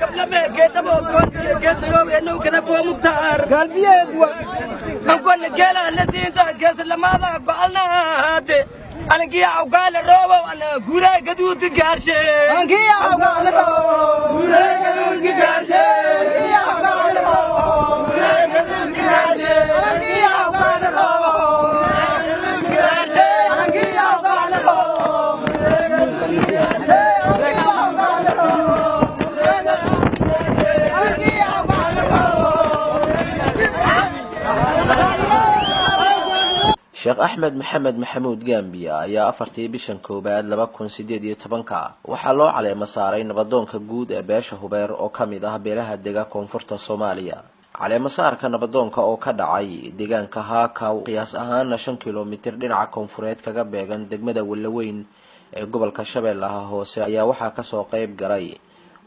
قبل ما كتبوا كل كتبوا إنه كتبوا مختار قلبي من كل جيل الذي تجس لما ذا قالنا هذا أنا كي أقول الروب وأنا غوري كدود كارشة أنا كي أقول الروب غوري كدود كارشة كي أقول الروب غوري كدود كارشة أنا كي أقول الروب غوري كدود كارشة أنا كي أقول الروب غوري كدود كارشة sheekh axmed maxamed maxamuud gaambiya ayaa afartii bishan koowaad 2018 waxaa loo caleema saaray nabadoonka guud ee beesha hubeer oo ka mid ah beelaha dega koonfurta Soomaaliya. caleema saarka nabadoonka oo ka dhacay deegaanka Haakaw qiyaas ahaan 5 kiiloomitir dhinaca koonfureed kaga beegan degmada Walaweyn ee gobolka Shabeellaha Hoose ayaa waxaa ka soo qayb galay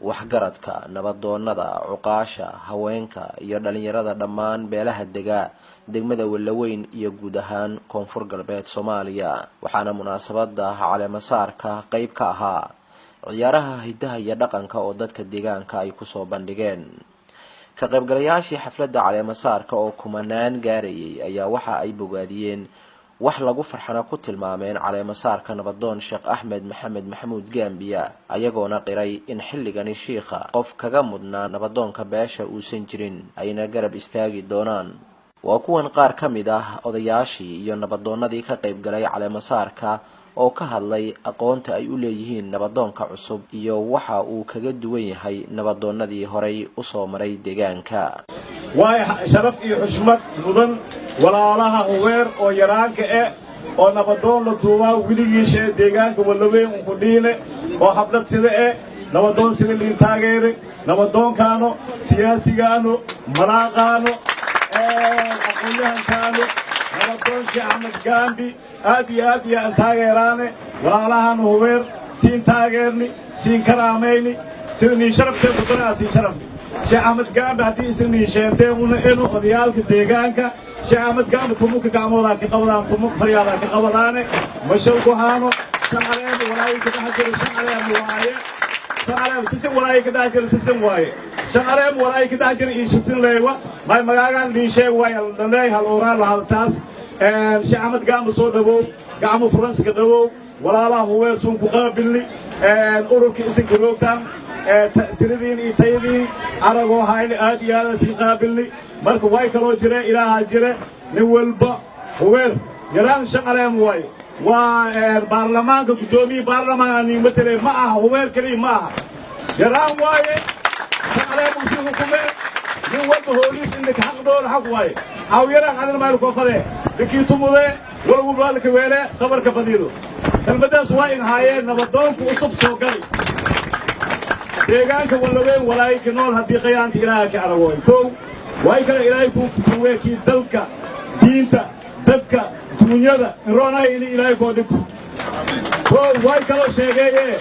waxgaradka nabadoonada cuqaasha haweenka iyo dhalinyarada dhammaan beelaha dega degmada Walaweyn iyo guud ahaan koonfur galbeed Soomaaliya. waxaana munaasabada caleema saarka qayb ka ahaa ciyaaraha hidaha iyo dhaqanka oo dadka deegaanka ay ku soo bandhigeen. ka qaybgalayaashii xafladda caleema saarka oo kumanaan gaarayay ayaa waxa ay bogaadiyeen wax lagu farxana ku tilmaameen caleema saarka nabadoon sheekh axmed maxamed maxamuud gaambiya ayagoona qiray in xilligani sheekha qof kaga mudnaa nabadoonka beesha uusan jirin ayna garab istaagi doonaan. waa kuwan qaar ka mid ah odayaashii iyo nabadoonadii ka qayb galay caleema saarka oo ka hadlay aqoonta ay u leeyihiin nabadoonka cusub iyo waxa uu kaga duwan yahay nabadoonadii horay u soo maray deegaanka. waay sharaf iyo xushmad mudan walaalaha hubeer oo yaraanka oo nabadoon la duubaa wiligiisha deegaanka Walaweyn ku dhiine oo hablad sida nabadoon sida liin taageere nabadoonkaano siyaasigaano malaaqaano aqoonyahankaano nabadoon Sheekh Axmed Gaambi aad iyo aan taageeraane walaalahan hubeer siin taageerni siin karaamayni sidii sharafta ku doonaa siin sharaf Sheekh Axmed Gaambi hadii isni sheentay inuu odayaalka deegaanka Sheekh Axmed Gaambi tumuka gacmooda ka qabadaan tumuk faryaada ka qabadaane mashaw go'aano shaqaaleed walaayay ka dhaxjir shaqaaleed waaye shaqaaleed sisin walaayay ka dhaxjir sisin waaye shaqaaleed walaayay ka dhaxjir ishin leewa may magaagan liishay waaye dhanay hal oral haltaas Sheekh Axmed Gaambi soo dhawow gacmo Faransiga dhawow walaalaha hubeer soo ku qaabilni ururka isin garoogtaan تريدين إيتايدين عرقوا هاي آدي هذا سيقابلني مركو واي كلو جرى إلى هاجرة نول با هوير يران شغلهم واي وبرلمان كجومي برلمان مثل معه هوير كريم معه يران واي شغلهم وشوفوا كمان نول بهوليس إنك حق دور حق واي أو يران هذا ما يركوا خله لكي تموله ولو بالك ويله صبر كبديرو المدرسة واي هاي نبضون كوسب سوقي deegaanka Walaweyn walaay ka nool hadii qiyaanta Ilaahay ka aragooy koow way kala Ilaahay ku weekii dalka diinta dadka dunyada roonay Ilaahay ko dhig koow way kala sheegay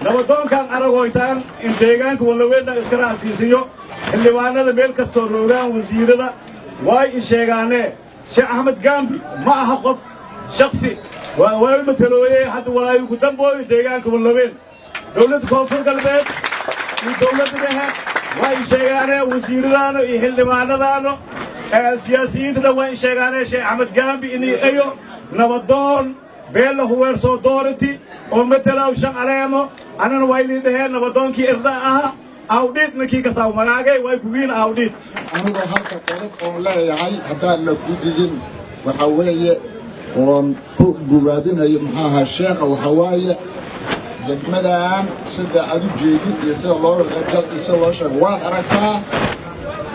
nabadoonkan aragooytaan in deegaanka Walaweyn iska raasiisiyo xildhibaanada meel kasto roogaan wasiirada way sheegaane Sheekh Axmed Gaambi ma aha qof shakhsi way matalooyay hadda walaay ku dambooy deegaanka Walaweyn dawladda koonfur galbeed dawladda dhexe way sheegaane wasiiradaano iyo xildhibaanadaano siyaasiyiinta way sheegaane Sheekh Axmed Gaambi inay ayo nabadoon beel hubeer soo doorati oo matalaw shaqaleemo anana way leedahay nabadoonkii irda ah awdid nakii ka saaw magaagay way ku wiin awdid anigu halka qodob oo leeyahay haddaan la gudidin waxa weeye oo ku gubaadinayo maxaa sheekha waxa waaye degmadaan sida aad u jeedid iyo sida loo qeybgal iyo sida loo sheego waad aragtaa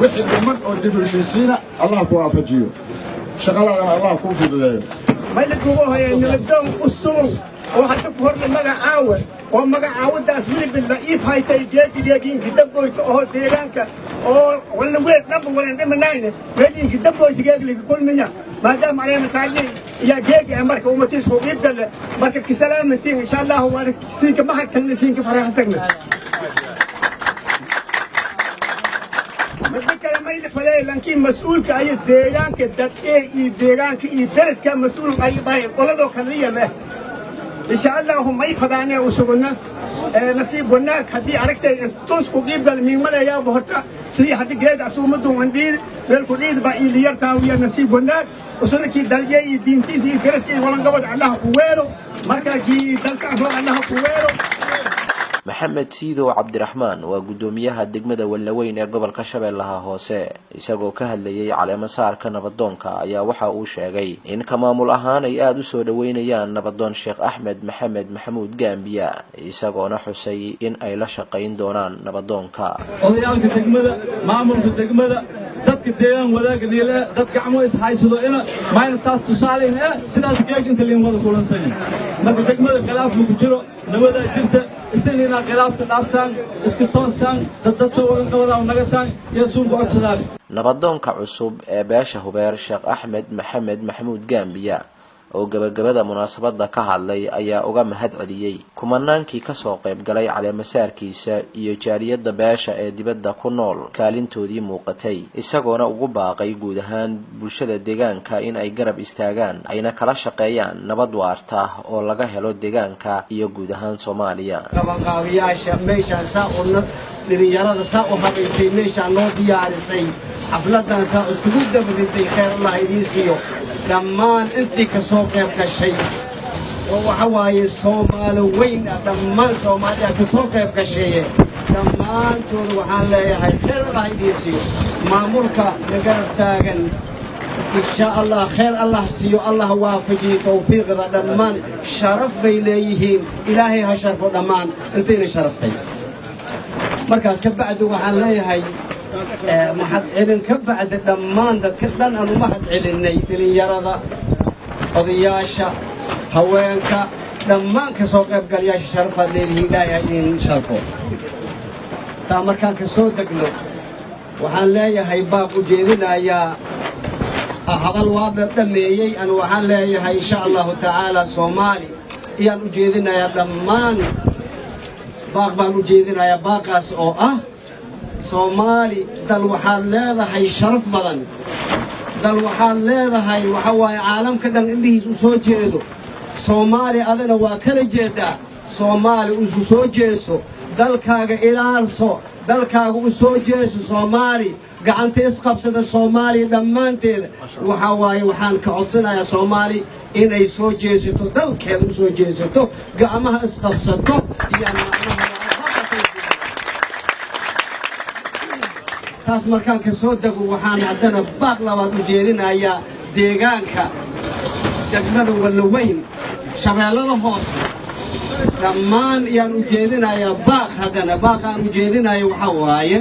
wixii dhiman oo dib u heshiisiina Allah ku waafajiyo shaqaladana Allah ku fududeeyo ملكوا هاي نلدون الصوم وحتى كهرنا مجا oo magacaawadaas wili bilaif haytay jeediyeen gidabooy oo deegaanka oo wala weed number wala dhimanayna weedin gidabooy geegli kulmiya maadaama ay masaajid ya geegi marka umatiis oo idal marka ki salaamantiin insha Allah wa siinka mahadsan siinka faraxsan madka ma ilfalay laakiin mas'uulka ay deegaanka dadka iyo deegaanka iyo daraska mas'uul ay bay qolado kaliya leh إن شاء الله هم ما يفضلنا وسقنا nasiib wanaag haddii aragtay tunsku qiibgal miigmalayaa bohorta sidii haddii geed asuumadu wandhiir meelku dhiid baa iiliyartaa wiya nasiib wanaag usanakii dalje iyo diintiisa iyo garaskii walangabad allaha ku weelo markaa kii dalkaasoo allaha ku weelo. maxamed siidow cabdiraxmaan waa guddoomiyaha degmada Wallaweyn ee gobolka Shabeellaha Hoose isagoo ka hadlayay caleema saarka nabadoonka ayaa waxa uu sheegay in ka maamul ahaan ay aad u soo dhaweynayaan nabadoon Sheekh Axmed Maxamed Maxamuud Gaambiya isagoona xusay in ay la shaqayn doonaan nabadoonka. odayaalka degmada maamulka degmada dadka deegaan wadaag niile dad gacmo is haysado ina mayna taas tusaaleyn sidaas geeg inta liin wada kulansan marka degmada khilaaf ku jiro nabada jirta isagina khilaafka dhaaftaan iska toostaan dad soo wada qabadaan nagataan iyo suuq codsadaan. nabadoonka cusub ee beesha Hubeer Sheekh Axmed Maxamed Maxamuud Gaambiya oo gabagabada munaasabada ka hadlay ayaa uga mahad celiyay kumanaankii ka soo qayb galay caleema saarkiisa iyo jaariyada beesha ee dibadda ku nool kaalintoodii muuqatay isagoona ugu baaqay guud ahaan bulshada deegaanka in ay garab istaagaan ayna kala shaqeeyaan nabad waarta oo laga helo deegaanka iyo guud ahaan Soomaaliya. qabanqaabiyaasha meesha saaquna dhalinyarada saa u habaysay meesha loo diyaarisay xafladan saa isku dabadintay khayr Allah idin siiyo dhammaan intii ka soo qayb gashay oo waxa waaye Soomaali weyn dhammaan Soomaaliya ka soo qayb gashay dhammaantood waxaan leeyahay khayr Allah idin siiyo maamulka naga taagan insha Allah khayr Allah siiyo Allah waafajiyo tawfiiqda dhammaan sharaf bay leeyihiin ilaahay ha sharfo dhammaan intiina sharaftay markaas ka bacdu waxaan leeyahay mahad celin ka bacda dhammaan dadka dhan aanu mahad celinay dhalinyarada odayaasha haweenka dhammaan ka soo qayb galayaasha sharafaad leeyihiin ilaahay ha idin sharfo. taa markaan ka soo degno waxaan leeyahay baaq u jeedinayaa hadal waa dhameeyey aan waxaan leeyahay insha Allahu tacaala Soomaali iyaan u jeedinayaa dhammaan baaq baan u jeedinayaa baaqaas oo ah Soomaali dal waxaad leedahay sharaf badan dal waxaad leedahay waxa waaye caalamka dhan indhihiis u soo jeedo Soomaali adana waa kala jeedaa Soomaali u soo jeeso dalkaaga ilaalso dalkaaga u soo jeeso Soomaali gacanta isqabsada Soomaali dhammaanteed waxa waaye waxaan ka codsanayaa Soomaali inay soo jeesato dalkeeda u soo jeesato gacmaha isqabsato iyo taas markaan ka soo dago waxaan haddana baaq labaad u jeedinayaa deegaanka degmada Wallaweyn Shabeellada Hoose dhammaan ayaan u jeedinayaa baaq haddana baaqaan u jeedinayo waxa waaye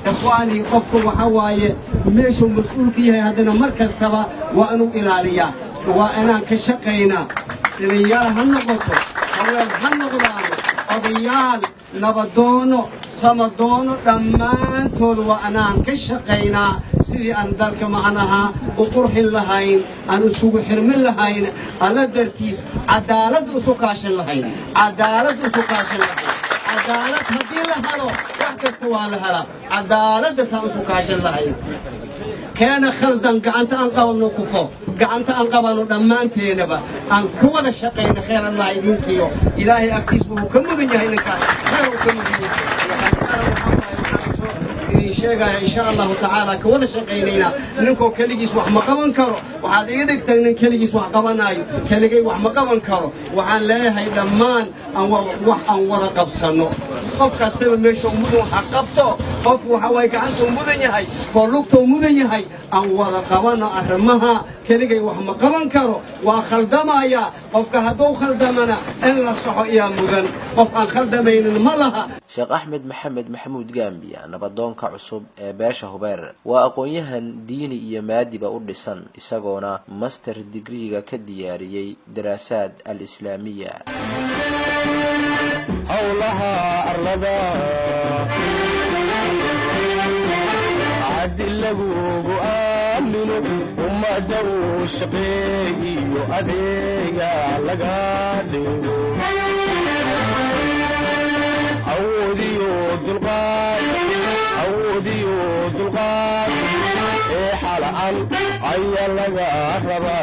ikhwaani qofku waxa waaye meeshuu mas'uulka yahay haddana mar kastaba waa inuu ilaaliyaa waa inaan ka shaqaynaa dhalinyaro ha noqoto haween ha noqdaan odayaal nabadoono samadoono dhammaantood waa inaan ka shaqaynaa sidii aan dalka macnaha u qurxin lahayn aan isugu xirmin lahayn alla dartiis cadaalad isu kaashan lahayn cadaalad isu kaashan lahayn cadaalad haddii la helo wax kasta waa la helaa cadaaladda saan isu kaashan lahayn keena khaldan gacanta aan qabanno kufo gacanta aan qabanno dhammaanteenaba aan ku wada shaqayno khayr Allah idin siiyo ilaahay agtiis buu ka mudan yahay ninkaas khayr uu ka mudan yahay sheegaya insha Allah taala ka wada shaqaynayna ninkoo kaligiis wax ma qaban karo waxaad iga dhigtay nin kaligiis wax qabanayo kaligay wax ma qaban karo waxaan leeyahay dhammaan aan wax aan wada qabsano qof kastaba meesha mudan waxa qabto qof waxa way gacanta mudan yahay oo lugta mudan yahay aan wada qabano arrimaha kaligay wax ma qaban karo waa khaldamaya qofka hadduu khaldamana in la soxo iyo mudan qof aan khaldamaynin ma laha. Sheekh Axmed Maxamed Maxamuud Gaambiya nabadoonka cusub ee beesha Hubeer waa aqoon-yahan diini iyo maadiba u dhisan isagoona master degree-ga ka diyaariyay daraasaad al-islaamiya. hawlaha arlada عدل لغو آمنو ومدو شقيقي وأديقا لغادي عوديو دلقات إيه حلقان عيا لغا ربا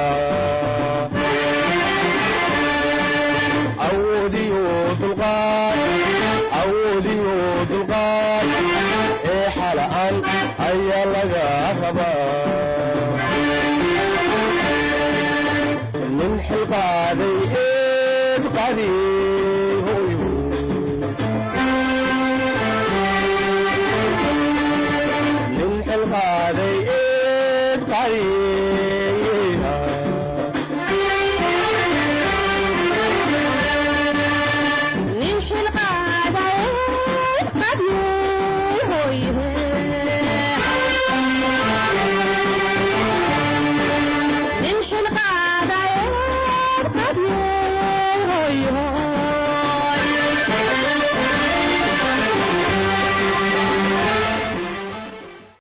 عوديو دلقات ayaa laga rabaa